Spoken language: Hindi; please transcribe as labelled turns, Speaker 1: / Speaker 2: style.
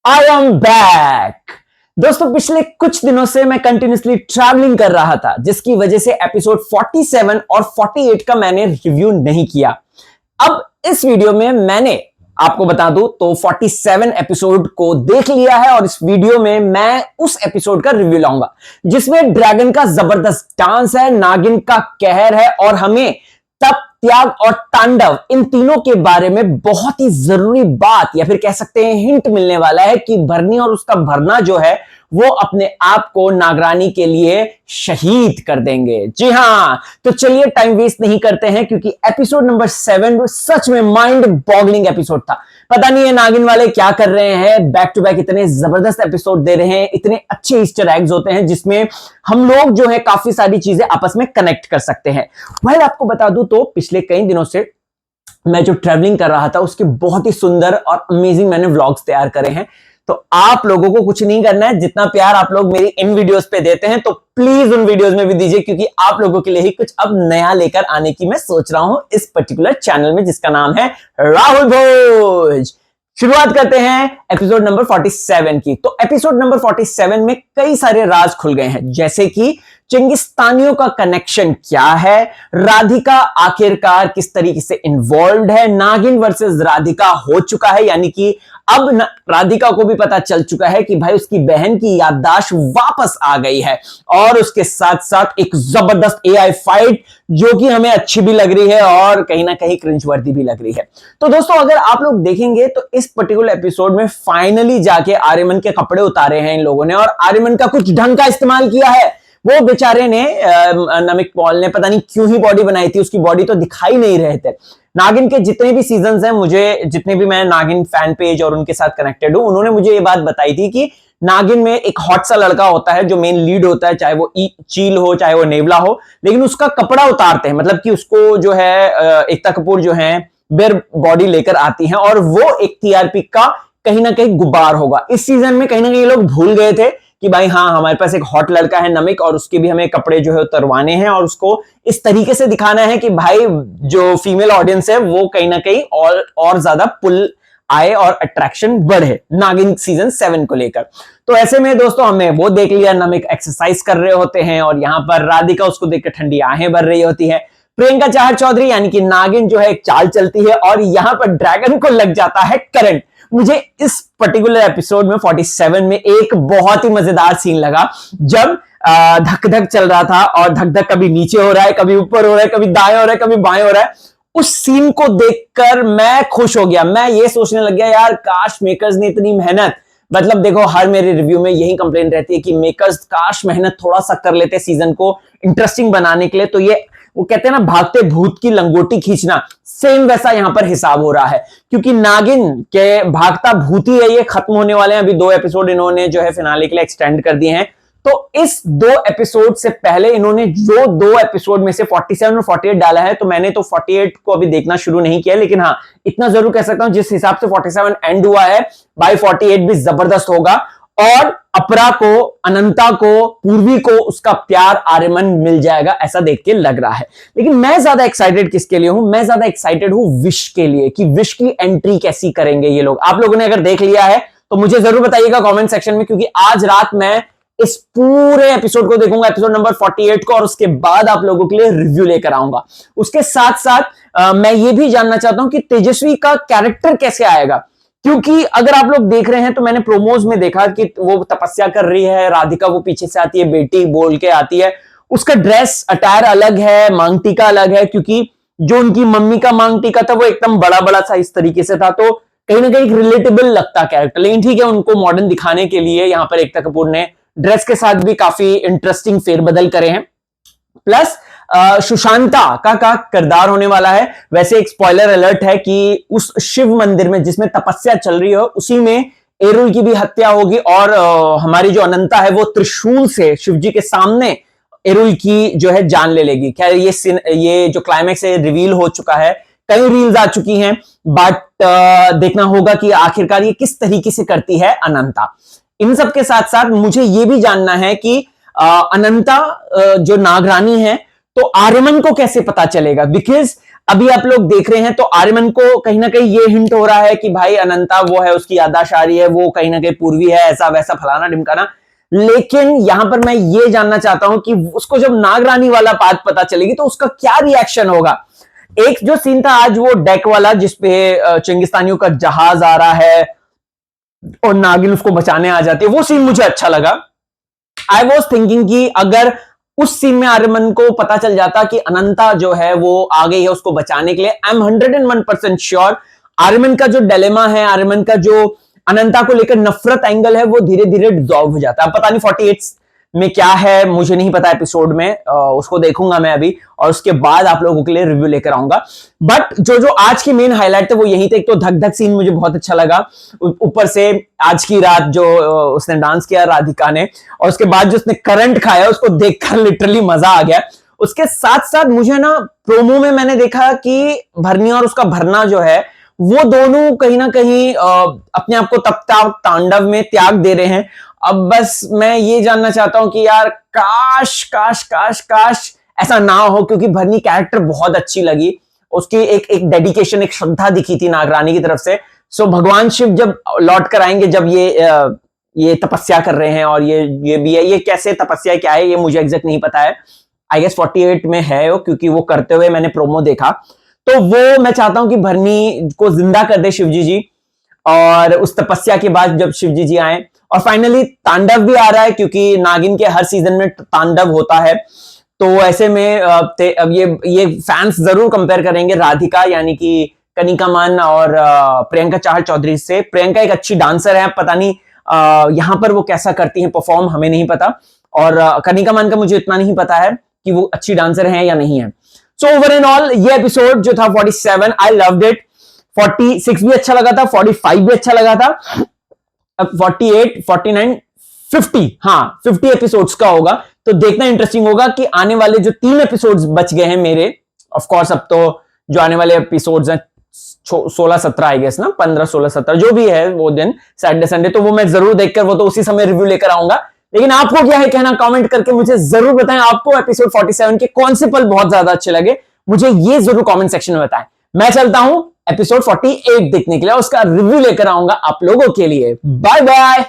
Speaker 1: I am back. दोस्तों, पिछले कुछ दिनों से मैं कंटिन्यूसली ट्रैवलिंग कर रहा था, जिसकी वजह से एपिसोड 47 और 48 का मैंने रिव्यू नहीं किया। अब इस वीडियो में मैंने आपको बता दूं तो 47 एपिसोड को देख लिया है और इस वीडियो में मैं उस एपिसोड का रिव्यू लाऊंगा जिसमें ड्रैगन का जबरदस्त डांस है, नागिन का कहर है और हमें तप, त्याग और तांडव इन तीनों के बारे में बहुत ही जरूरी बात या फिर कह सकते हैं हिंट मिलने वाला है कि भरनी और उसका भरना जो है वो अपने आप को नागरानी के लिए शहीद कर देंगे। जी हां, तो चलिए टाइम वेस्ट नहीं करते हैं क्योंकि एपिसोड नंबर 7 सच में माइंड बॉगलिंग एपिसोड था। पता नहीं है नागिन वाले क्या कर रहे हैं, बैक टू बैक इतने जबरदस्त एपिसोड दे रहे हैं, इतने अच्छे ईस्टर एग्स होते हैं जिसमें हम लोग जो है काफी सारी चीजें आपस में कनेक्ट कर सकते हैं। वह आपको बता दूं तो पिछले कई दिनों से मैं जो ट्रैवलिंग कर रहा था उसके बहुत ही सुंदर और अमेजिंग मैंने व्लॉग्स तैयार करे हैं। तो आप लोगों को कुछ नहीं करना है, जितना प्यार आप लोग मेरी इन वीडियोस पे देते हैं तो प्लीज उन वीडियोस में भी दीजिए, क्योंकि आप लोगों के लिए ही कुछ अब नया लेकर आने की मैं सोच रहा हूं इस पर्टिकुलर चैनल में, जिसका नाम है राहुल भोज। शुरुआत करते हैं एपिसोड नंबर 47 की। तो एपिसोड नंबर 47 में कई सारे राज खुल गए हैं, जैसे कि चिंगिस्तानियों का कनेक्शन क्या है, राधिका आखिरकार किस तरीके से इन्वॉल्व है, नागिन वर्सेस राधिका हो चुका है, यानी कि अब राधिका को भी पता चल चुका है कि भाई उसकी बहन की याददाश्त वापस आ गई है, और उसके साथ साथ एक जबरदस्त एआई फाइट जो कि हमें अच्छी भी लग रही है और कहीं ना कहीं क्रिंजवर्दी भी लग रही है। तो दोस्तों, अगर आप लोग देखेंगे तो इस पर्टिकुलर एपिसोड में फाइनली जाके आर्यमन के कपड़े उतारे हैं इन लोगों ने, और आर्यमन का कुछ ढंग का इस्तेमाल किया है। वो बेचारे ने नमिक पॉल ने पता नहीं क्यों ही बॉडी बनाई थी, उसकी बॉडी तो दिखाई नहीं रहे थे। नागिन के जितने भी सीजन्स हैं, मुझे जितने भी मैं नागिन फैन पेज और उनके साथ कनेक्टेड हूं, उन्होंने मुझे ये बात बताई थी कि नागिन में एक हॉट सा लड़का होता है जो मेन लीड होता है, चाहे वो चील हो चाहे वो नेवला हो, लेकिन उसका कपड़ा उतारते हैं, मतलब कि उसको जो है एकता कपूर जो है बेर बॉडी लेकर आती हैं और वो एक टीआरपी का कहीं ना कहीं गुब्बार होगा। इस सीजन में कहीं ना कहीं लोग भूल गए थे कि भाई हाँ, हमारे पास एक हॉट लड़का है नमिक और उसके भी हमें कपड़े जो है उतरवाने हैं और उसको इस तरीके से दिखाना है कि भाई जो फीमेल ऑडियंस है वो कहीं ना कहीं और ज्यादा पुल आए और अट्रैक्शन बढ़े नागिन सीजन 7 को लेकर। तो ऐसे में दोस्तों हमने वो देख लिया, नमिक एक्सरसाइज कर रहे होते हैं और यहाँ पर राधिका उसको देखकर ठंडी आहें भर रही होती है। प्रियंका चाहर चौधरी यानी कि नागिन जो है एक चाल चलती है और यहाँ पर ड्रैगन को लग जाता है करंट। मुझे इस पर्टिकुलर एपिसोड में 47 में एक बहुत ही मजेदार सीन लगा, जब धक धक चल रहा था और धक धक कभी नीचे हो रहा है, कभी ऊपर हो रहा है, कभी दाएं हो रहा है, कभी बाएं हो रहा है। उस सीन को देखकर मैं खुश हो गया। मैं ये सोचने लग गया, यार काश मेकर्स ने इतनी मेहनत, मतलब देखो हर मेरे रिव्यू में यही कंप्लेंट रहती है कि मेकर्स काश मेहनत थोड़ा सा कर लेते सीजन को इंटरेस्टिंग बनाने के लिए। तो ये वो कहते हैं ना, भागते भूत की लंगोटी खींचना, सेम वैसा यहां पर हिसाब हो रहा है, क्योंकि नागिन के भागता भूत ही है, ये खत्म होने वाले हैं। अभी 2 एपिसोड इन्होंने जो है फिनाले के लिए एक्सटेंड कर दिए हैं। तो इस 2 एपिसोड से पहले इन्होंने जो 2 एपिसोड में से 47 और 48 डाला है, तो मैंने तो 48 को अभी देखना शुरू नहीं किया, लेकिन हाँ इतना जरूर कह सकता हूं जिस हिसाब से 47 एंड हुआ है, बाय 48 भी जबरदस्त होगा और अपरा को, अनंता को, पूर्वी को उसका प्यार आर्यमन मिल जाएगा, ऐसा देख के लग रहा है। लेकिन मैं ज्यादा एक्साइटेड किसके लिए हूं? मैं ज्यादा एक्साइटेड हूं विश के लिए, कि विश की एंट्री कैसी करेंगे ये लोग। आप लोगों ने अगर देख लिया है तो मुझे जरूर बताइएगा कमेंट सेक्शन में, क्योंकि आज रात मैं इस पूरे एपिसोड को देखूंगा, एपिसोड नंबर 48 को, और उसके बाद आप लोगों के लिए रिव्यू लेकर आऊंगा। उसके साथ साथ मैं ये भी जानना चाहता हूं कि तेजस्वी का कैरेक्टर कैसे आएगा, क्योंकि अगर आप लोग देख रहे हैं तो मैंने प्रोमोज में देखा कि वो तपस्या कर रही है, राधिका वो पीछे से आती है, बेटी बोल के आती है, उसका ड्रेस अटायर अलग है, मांग टीका अलग है, क्योंकि जो उनकी मम्मी का मांग टीका था वो एकदम बड़ा बड़ा सा इस तरीके से था, तो कहीं ना कहीं रिलेटेबल लगता कैरेक्टर। लेकिन ठीक है, उनको मॉडर्न दिखाने के लिए यहाँ पर एकता कपूर ने ड्रेस के साथ भी काफी इंटरेस्टिंग फेरबदल करे हैं। प्लस सुशांता का किरदार होने वाला है। वैसे एक स्पॉइलर अलर्ट है कि उस शिव मंदिर में जिसमें तपस्या चल रही है उसी में एरुल की भी हत्या होगी और हमारी जो अनंता है वो त्रिशूल से शिवजी के सामने एरुल की जो है जान ले लेगी। खैर ये जो क्लाइमैक्स है रिवील हो चुका है, कई रील्स आ चुकी हैं, बट देखना होगा कि आखिरकार ये किस तरीके से करती है अनंता। इन सब के साथ साथ मुझे ये भी जानना है कि अनंता जो नागरानी है तो आर्यमन को कैसे पता चलेगा, बिकॉज अभी आप लोग देख रहे हैं तो आर्यमन को कहीं ना कहीं ये हिंट हो रहा है कि भाई अनंता वो है, उसकी याददाश्त आ रही है, वो कहीं ना कहीं पूर्वी है, ऐसा वैसा फलाना ढिमकाना। लेकिन यहां पर मैं ये जानना चाहता हूं कि उसको जब नागरानी वाला बात पता चलेगी तो उसका क्या रिएक्शन होगा। एक जो सीन था आज वो डेक वाला जिसपे चिंगिस्तानियों का जहाज आ रहा है और नागिन उसको बचाने आ जाती है, वो सीन मुझे अच्छा लगा। आई वॉज थिंकिंग कि अगर उस सीन में आर्यमन को पता चल जाता कि अनंता जो है वो आ गई है उसको बचाने के लिए, आई एम 101% श्योर आर्यमन का जो डिलेमा है, आर्यमन का जो अनंता को लेकर नफरत एंगल है, वो धीरे धीरे डिसॉल्व हो जाता है। पता नहीं 48 में क्या है, मुझे नहीं पता एपिसोड में, उसको देखूंगा मैं अभी और उसके बाद आप लोगों के लिए रिव्यू लेकर आऊंगा। बट जो जो आज की मेन हाईलाइट थे वो यही थे। एक तो धक धक सीन मुझे बहुत अच्छा लगा, ऊपर से आज की रात जो उसने डांस किया राधिका ने, और उसके बाद जो उसने करंट खाया उसको देखकर लिटरली मजा आ गया। उसके साथ साथ मुझे ना प्रोमो में मैंने देखा कि भरनी और उसका भरना जो है वो दोनों कहीं ना कहीं अपने आप को तपता तांडव में त्याग दे रहे हैं। अब बस मैं ये जानना चाहता हूं कि यार काश काश काश काश ऐसा ना हो, क्योंकि भरनी कैरेक्टर बहुत अच्छी लगी, उसकी एक डेडिकेशन, एक श्रद्धा दिखी थी नागरानी की तरफ से। सो भगवान शिव जब लौट कर आएंगे, जब ये तपस्या कर रहे हैं, और ये भी है, ये कैसे तपस्या क्या है ये मुझे एग्जैक्ट नहीं पता है। आई गेस 48 में है वो, क्योंकि वो करते हुए मैंने प्रोमो देखा। तो वो मैं चाहता हूं कि भरनी को जिंदा कर दे शिवजी जी, और उस तपस्या के बाद जब शिवजी जी आए, और फाइनली तांडव भी आ रहा है, क्योंकि नागिन के हर सीजन में तांडव होता है। तो ऐसे में अब ये फैंस जरूर कंपेयर करेंगे राधिका यानी कि कनिका मान और प्रियंका चाहल चौधरी से। प्रियंका एक अच्छी डांसर है, पता नहीं यहां पर वो कैसा करती हैं परफॉर्म, हमें नहीं पता। और कनिका मान का मुझे इतना नहीं पता है कि वो अच्छी डांसर है या नहीं है। सो ओवर एंड ऑल ये एपिसोड जो था 47, आई लव्ड इट। 46 भी अच्छा लगा था, 45 भी अच्छा लगा था, अब 48, 49, 50, हाँ 50 एपिसोड्स का होगा। तो देखना इंटरेस्टिंग होगा कि आने वाले जो 3 एपिसोड्स बच गए हैं मेरे, ऑफ कोर्स अब तो जो आने वाले एपिसोड्स हैं 16-17 आई गेस ना, 15-16-17 जो भी है वो दिन सैटरडे संडे, तो वो मैं जरूर देखकर वो तो उसी समय रिव्यू लेकर आऊंगा। लेकिन आपको क्या है कहना, कमेंट करके मुझे जरूर बताएं। आपको एपिसोड 47 के कौन से पल बहुत ज्यादा अच्छे लगे, मुझे ये जरूर कमेंट सेक्शन में बताएं। मैं चलता हूं एपिसोड 48 देखने के लिए, उसका रिव्यू लेकर आऊंगा आप लोगों के लिए। Bye bye.